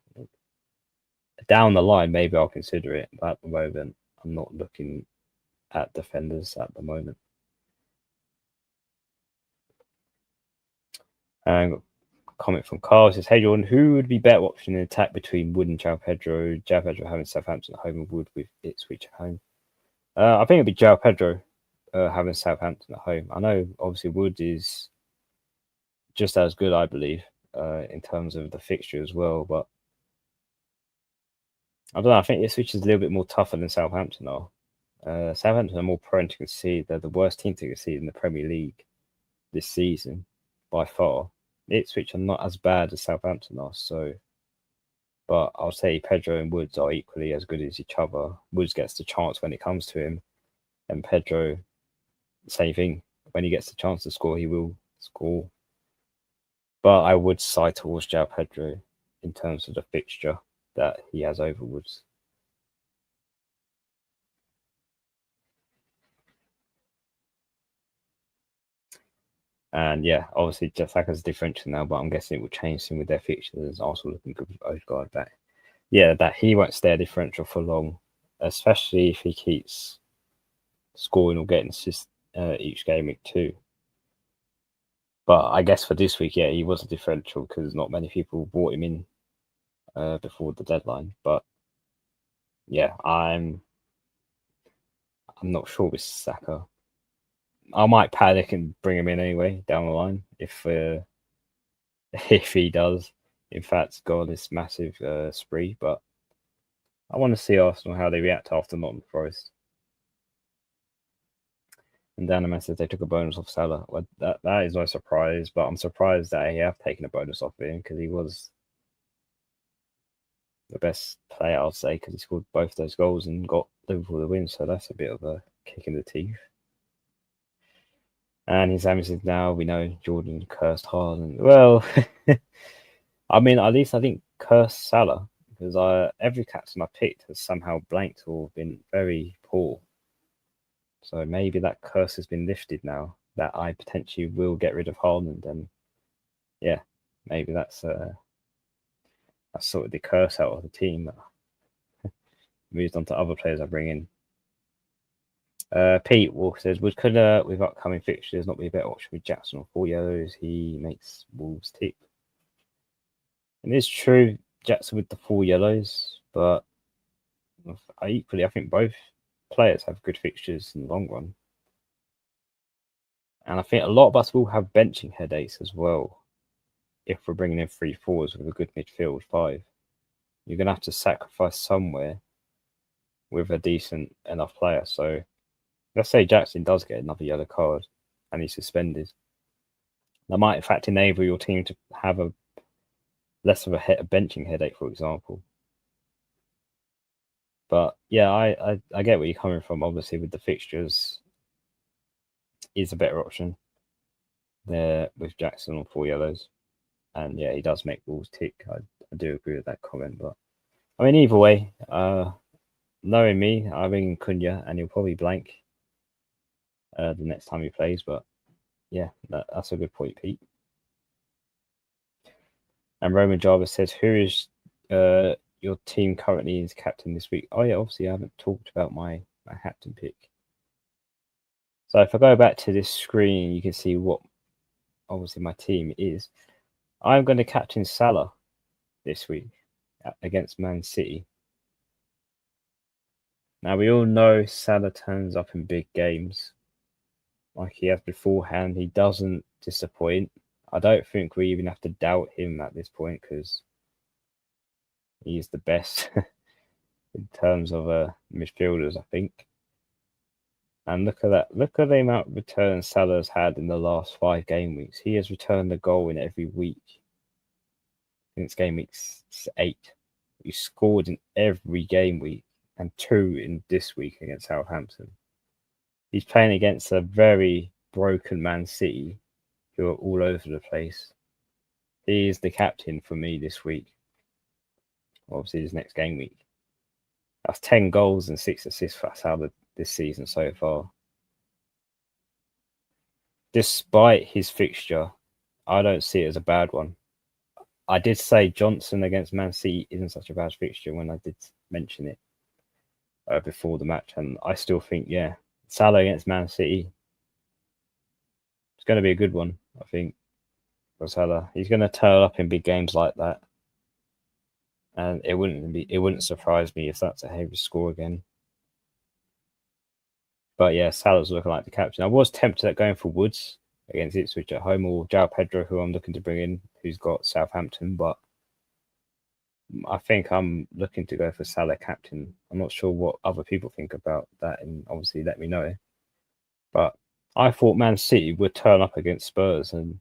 down the line maybe I'll consider it. But at the moment, I'm not looking at defenders at the moment. And comment from Carl says, hey Jordan, who would be better option in attack between Wood and João Pedro? João Pedro having Southampton at home and Wood with Ipswich at home. I think it'd be João Pedro having Southampton at home. I know obviously Wood is just as good, I believe, in terms of the fixture as well. But I don't know. I think Ipswich is a little bit more tougher than Southampton are. Southampton are more prone to concede. They're the worst team to concede in the Premier League this season by far. Ipswich are not as bad as Southampton are, but I'll say Pedro and Woods are equally as good as each other. Woods gets the chance when it comes to him, and Pedro, same thing. When he gets the chance to score, he will score. But I would side towards João Pedro in terms of the fixture that he has over Woods. And yeah, obviously Saka's differential now, but I'm guessing it will change soon with their fixtures. Arsenal looking good with Odegaard back. Yeah, that he won't stay a differential for long, especially if he keeps scoring or getting assists each game week too. But I guess for this week, yeah, he was a differential because not many people bought him in before the deadline. But yeah, I'm not sure with Saka. I might panic and bring him in anyway down the line if if he does, in fact, go on this massive spree. But I want to see Arsenal how they react after Nottingham Forest. And Danaman says they took a bonus off Salah. Well, that is no surprise, but I'm surprised that they have taken a bonus off him because he was the best player, I'll say, because he scored both those goals and got Liverpool the win. So that's a bit of a kick in the teeth. And his ambitions now, we know Jordan cursed Haaland. Well, I mean, at least I think cursed Salah, because every captain I picked has somehow blanked or been very poor. So maybe that curse has been lifted now, that I potentially will get rid of Haaland. And yeah, maybe that's sort of the curse out of the team. Moved on to other players I bring in. Pete Walker says, would Cunha with upcoming fixtures not be a better option with Jackson on 4 yellows? He makes Wolves tick. And it's true, Jackson with the 4 yellows, but I think both players have good fixtures in the long run. And I think a lot of us will have benching headaches as well if we're bringing in 3 forwards with a good midfield 5. You're going to have to sacrifice somewhere with a decent enough player. So let's say Jackson does get another yellow card and he's suspended. That might in fact enable your team to have a less of a benching headache, for example. But yeah, I get where you're coming from. Obviously, with the fixtures, is a better option there with Jackson on 4 yellows. And yeah, he does make Wolves tick. I do agree with that comment. But I mean, either way, knowing me, I bring Cunha and he'll probably blank the next time he plays. But yeah, that's a good point, Pete. And Roman Jarvis says, who is your team currently is captain this week? Oh yeah, obviously I haven't talked about my captain pick. So if I go back to this screen, you can see what obviously my team is. I'm going to captain Salah this week against Man City. Now we all know Salah turns up in big games like he has beforehand. He doesn't disappoint. I don't think we even have to doubt him at this point because he's the best in terms of midfielders, I think. And look at that. Look at the amount of returns Salah's had in the last 5 game weeks. He has returned a goal in every week. Since game week 8. He scored in every game week and 2 in this week against Southampton. He's playing against a very broken Man City who are all over the place. He is the captain for me this week. Obviously, this next game week. That's 10 goals and 6 assists for Salah this season so far. Despite his fixture, I don't see it as a bad one. I did say Johnson against Man City isn't such a bad fixture when I did mention it before the match, and I still think, yeah, Salah against Man City, it's going to be a good one, I think, for Salah. He's going to turn up in big games like that, and it wouldn't surprise me if that's a heavy score again. But yeah, Salah's looking like the captain. I was tempted at going for Woods against Ipswich at home, or João Pedro, who I'm looking to bring in, who's got Southampton, but I think I'm looking to go for Salah captain. I'm not sure what other people think about that, and obviously let me know. But I thought Man City would turn up against Spurs, and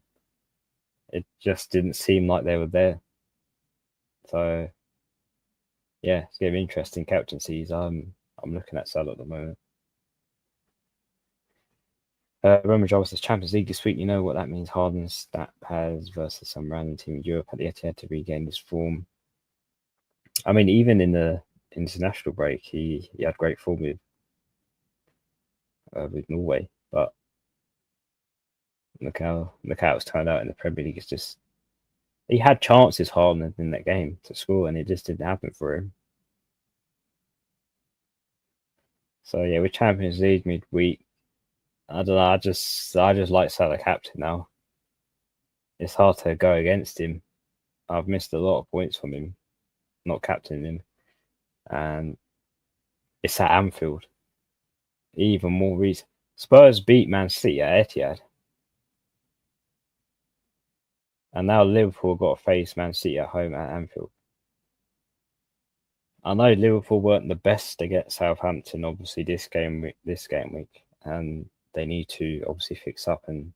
it just didn't seem like they were there. So yeah, it's going to be interesting captaincies. I'm looking at Salah at the moment. Roman Jarvis says Champions League this week. You know what that means. Harden's stat pads versus some random team in Europe at the Etihad to regain his form. I mean, even in the international break, he had great form with Norway. But look how it's turned out in the Premier League. It's just he had chances, Harden, in that game to score, and it just didn't happen for him. So yeah, with Champions League midweek, I don't know. I just like Salah captain now. It's hard to go against him. I've missed a lot of points from him, not captaining him, and it's at Anfield. Even more reason. Spurs beat Man City at Etihad, and now Liverpool got to face Man City at home at Anfield. I know Liverpool weren't the best against Southampton, obviously this game week, and they need to obviously fix up and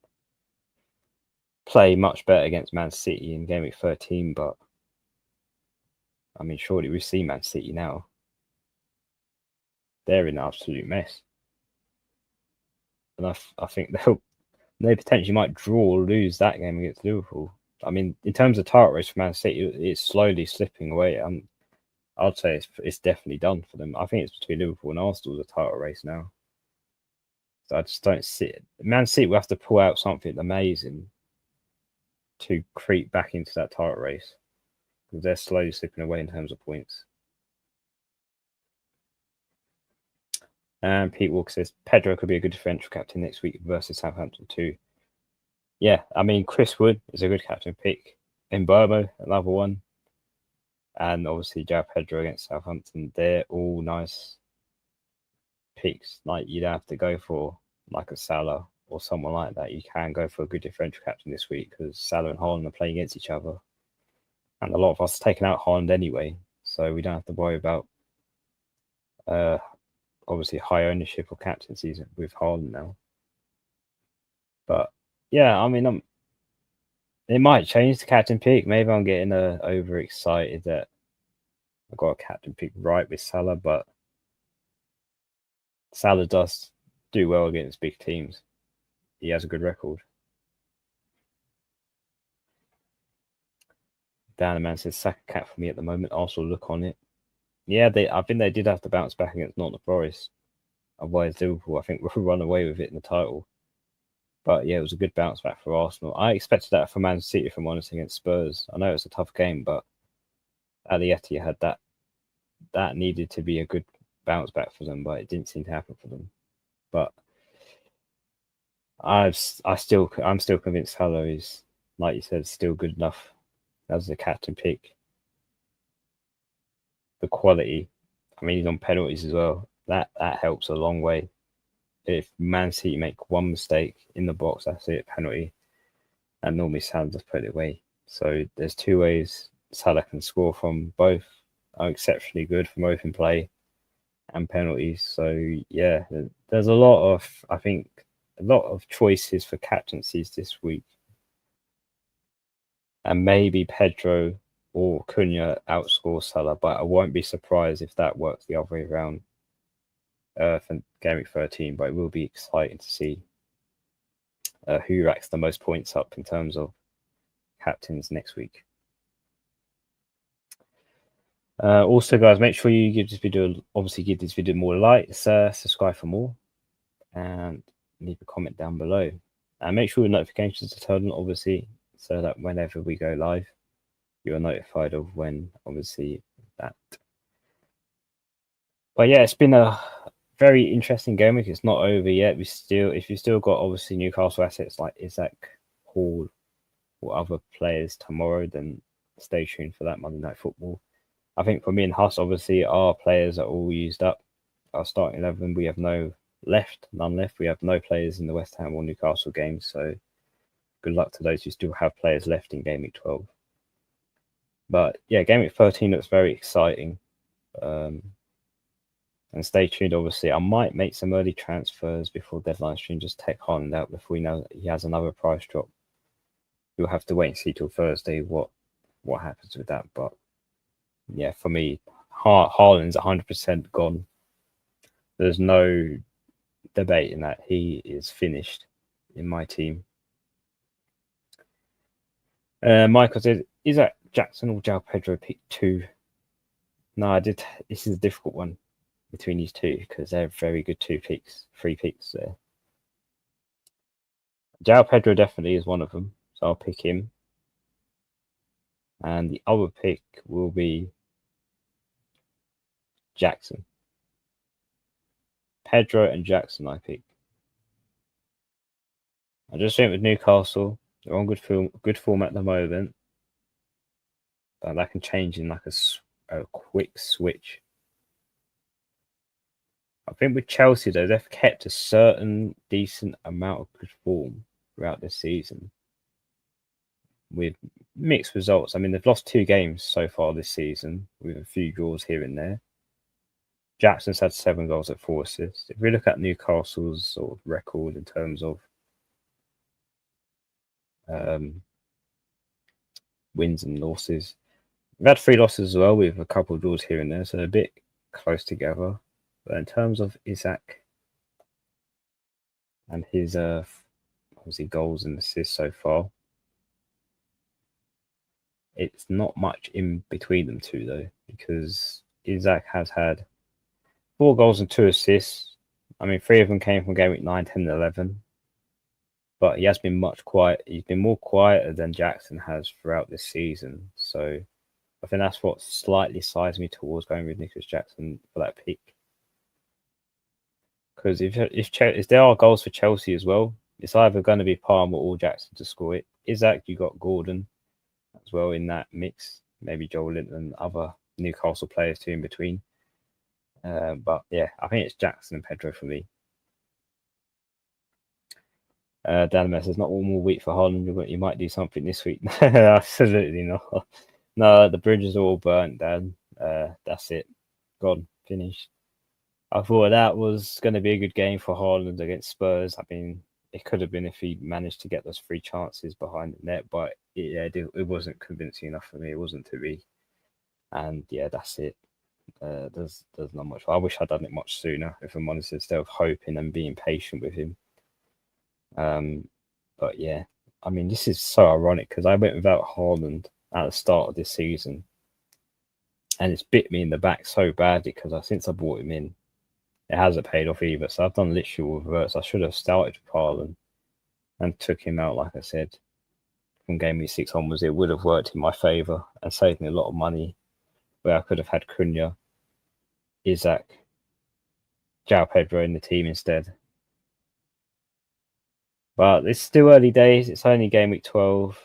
play much better against Man City in game week 13. But I mean, surely we see Man City now. They're in an absolute mess. And I think they potentially might draw or lose that game against Liverpool. I mean, in terms of title race for Man City, it's slowly slipping away. I'd say it's definitely done for them. I think it's between Liverpool and Arsenal, the title race now. So I just don't see it. Man City will have to pull out something amazing to creep back into that title race because they're slowly slipping away in terms of points. And Pete Walker says Pedro could be a good differential captain next week versus Southampton too. Yeah, I mean Chris Wood is a good captain pick. Mbeumo, another one. And obviously João Pedro against Southampton. They're all nice picks. Like you'd have to go for like a Salah or someone like that. You can go for a good differential captain this week because Salah and Haaland are playing against each other. And a lot of us are taking out Haaland anyway. So we don't have to worry about obviously high ownership or captaincies with Haaland now. But yeah, I mean, it might change the captain pick. Maybe I'm getting overexcited that I got a captain pick right with Salah, but Salah does do well against big teams. He has a good record. Man says Saka cap for me at the moment. Arsenal look on it. Yeah, I think they did have to bounce back against Nottingham Forest. Otherwise, Liverpool, I think, will run away with it in the title. But yeah, it was a good bounce back for Arsenal. I expected that from Man City, from honest, against Spurs. I know it was a tough game, but at the Etihad, that needed to be a good bounce back for them, but it didn't seem to happen for them. But I'm still convinced Salah is, like you said, still good enough as a captain pick. The quality, I mean, he's on penalties as well. That helps a long way. If Man City make one mistake in the box, that's it, penalty. And normally Salah just put it away. So there's two ways Salah can score from. Both are exceptionally good from open play and penalties. So yeah, there's a lot of choices for captaincies this week. And maybe Pedro or Cunha outscore Salah, but I won't be surprised if that works the other way around for Gameweek 13. But it will be exciting to see who racks the most points up in terms of captains next week. Also, guys, make sure you give this video more likes, subscribe for more, and leave a comment down below. And make sure your notifications are turned on, obviously, so that whenever we go live, you are notified of when, obviously, that. But yeah, it's been a very interesting game week. It's not over yet. If you still got obviously Newcastle assets like Isaac, Hall, or other players tomorrow, then stay tuned for that Monday Night Football. I think for me and Huss, obviously, our players are all used up. Our starting 11, we have none left. We have no players in the West Ham or Newcastle games. So good luck to those who still have players left in Game Week 12. But yeah, Game Week 13 looks very exciting. And stay tuned, obviously. I might make some early transfers before deadline stream. Just take Haaland out before we know that he has another price drop. We'll have to wait and see till Thursday what happens with that. But yeah, for me, Haaland's 100% gone. There's no debate in that. He is finished in my team. Michael says, is that Jackson or João Pedro pick 2? No, I did. This is a difficult one between these two because they're very good 3 picks there. João Pedro definitely is one of them, so I'll pick him. And the other pick will be Jackson. Pedro and Jackson, I pick. I just think with Newcastle, they're on good form at the moment, but that can change in like a quick switch. I think with Chelsea, though, they've kept a certain decent amount of good form throughout this season with mixed results. I mean, they've lost 2 games so far this season with a few draws here and there. Jackson's had 7 goals at 4 assists. If we look at Newcastle's sort of record in terms of wins and losses, We've had 3 losses as well with a couple of draws here and there, so a bit close together. But in terms of Isaac and his obviously goals and assists so far, it's not much in between them two though, because Isaac has had 4 goals and 2 assists. I mean, 3 of them came from game week 9, 10, and 11. But he has been much quiet. He's been more quieter than Jackson has throughout this season. So I think that's what slightly sides me towards going with Nicholas Jackson for that pick. Because if there are goals for Chelsea as well, it's either going to be Palmer or Jackson to score it. Isaac, you got Gordon as well in that mix. Maybe Joel Linton and other Newcastle players too in between. But yeah, I think it's Jackson and Pedro for me. Dan says not one more week for Haaland. You might do something this week. Absolutely not. No, the bridges are all burnt, Dan. That's it. Gone. Finished. I thought that was going to be a good game for Haaland against Spurs. I mean, it could have been if he managed to get those 3 chances behind the net, but it wasn't convincing enough for me. It wasn't to be. And yeah, that's it. There's not much. I wish I'd done it much sooner, if I'm honest, instead of hoping and being patient with him. But yeah, I mean, this is so ironic because I went without Haaland at the start of this season, and it's bit me in the back so badly because since I brought him in, it hasn't paid off either. So I've done literal reverse. I should have started with Haaland and took him out, like I said, from game week 6 onwards. It would have worked in my favour and saved me a lot of money, where I could have had Cunha, Isaac, João Pedro in the team instead. But it's still early days. It's only game week 12.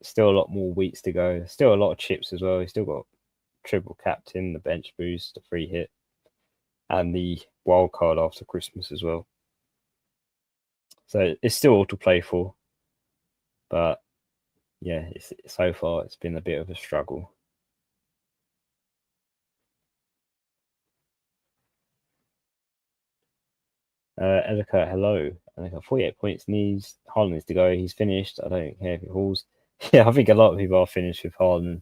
Still a lot more weeks to go. Still a lot of chips as well. He's still got triple captain, the bench boost, the free hit, and the wild card after Christmas as well. So it's still all to play for. But yeah, so far it's been a bit of a struggle. Elika, hello. Elika, 48 points, needs Haaland needs to go. He's finished. I don't care if it hauls. Yeah, I think a lot of people are finished with Haaland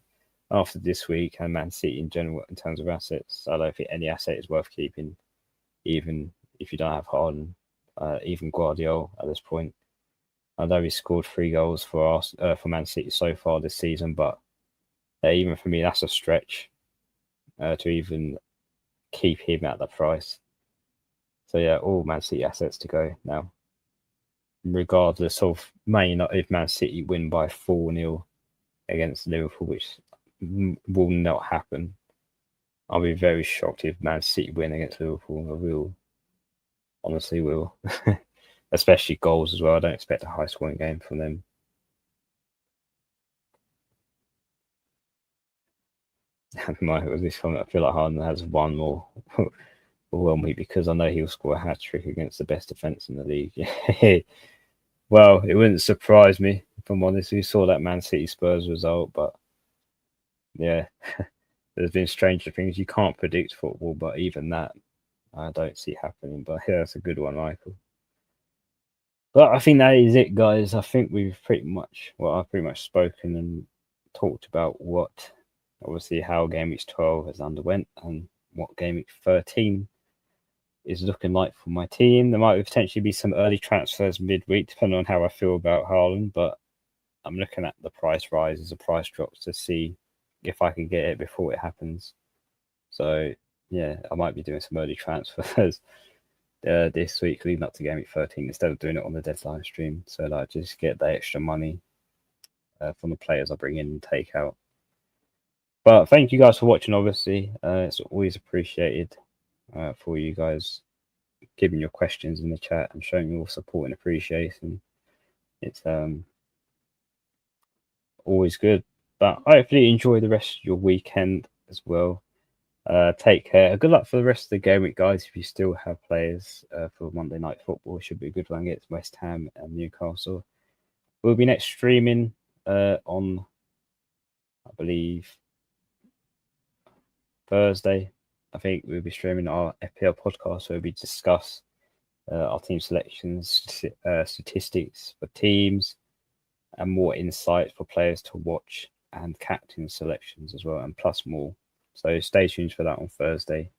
after this week and Man City in general in terms of assets. I don't think any asset is worth keeping, even if you don't have Haaland, even Guardiola at this point. I know he scored 3 goals for us for Man City so far this season, but even for me, that's a stretch to even keep him at that price. So yeah, all Man City assets to go now, regardless of if Man City win by 4-0 against Liverpool, which will not happen. I'll be very shocked if Man City win against Liverpool. I will, honestly will. Especially goals as well. I don't expect a high-scoring game from them. With this comment, I feel like Haaland has one more overwhelming because I know he'll score a hat-trick against the best defence in the league. Well, it wouldn't surprise me, if I'm honest. We saw that Man City Spurs result, but yeah, there's been stranger things. You can't predict football, but even that, I don't see happening. But yeah, that's a good one, Michael. But I think that is it, guys. I think I've pretty much spoken and talked about obviously how Game Week 12 has underwent and what Game Week 13 is looking like for my team. There might potentially be some early transfers midweek, depending on how I feel about Haaland, but I'm looking at the price rises, the price drops to see if I can get it before it happens. So yeah, I might be doing some early transfers this week leading up to Game Week 13 instead of doing it on the deadline stream. So like just get the extra money from the players I bring in and take out. But thank you guys for watching. Obviously, it's always appreciated for you guys giving your questions in the chat and showing your support and appreciation. It's always good. But hopefully you enjoy the rest of your weekend as well. Take care. Good luck for the rest of the game week, guys. If you still have players for Monday Night Football, it should be a good one against West Ham and Newcastle. We'll be next streaming on, I believe, Thursday. I think we'll be streaming our FPL podcast where we discuss our team selections, statistics for teams, and more insight for players to watch and captain selections as well, and plus more. So stay tuned for that on Thursday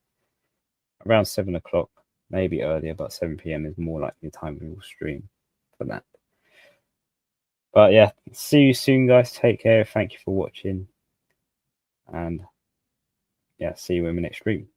around 7 o'clock, maybe earlier, but 7 p.m. is more likely the time we will stream for that. But yeah, see you soon, guys. Take care. Thank you for watching. And yeah, see you in the next stream.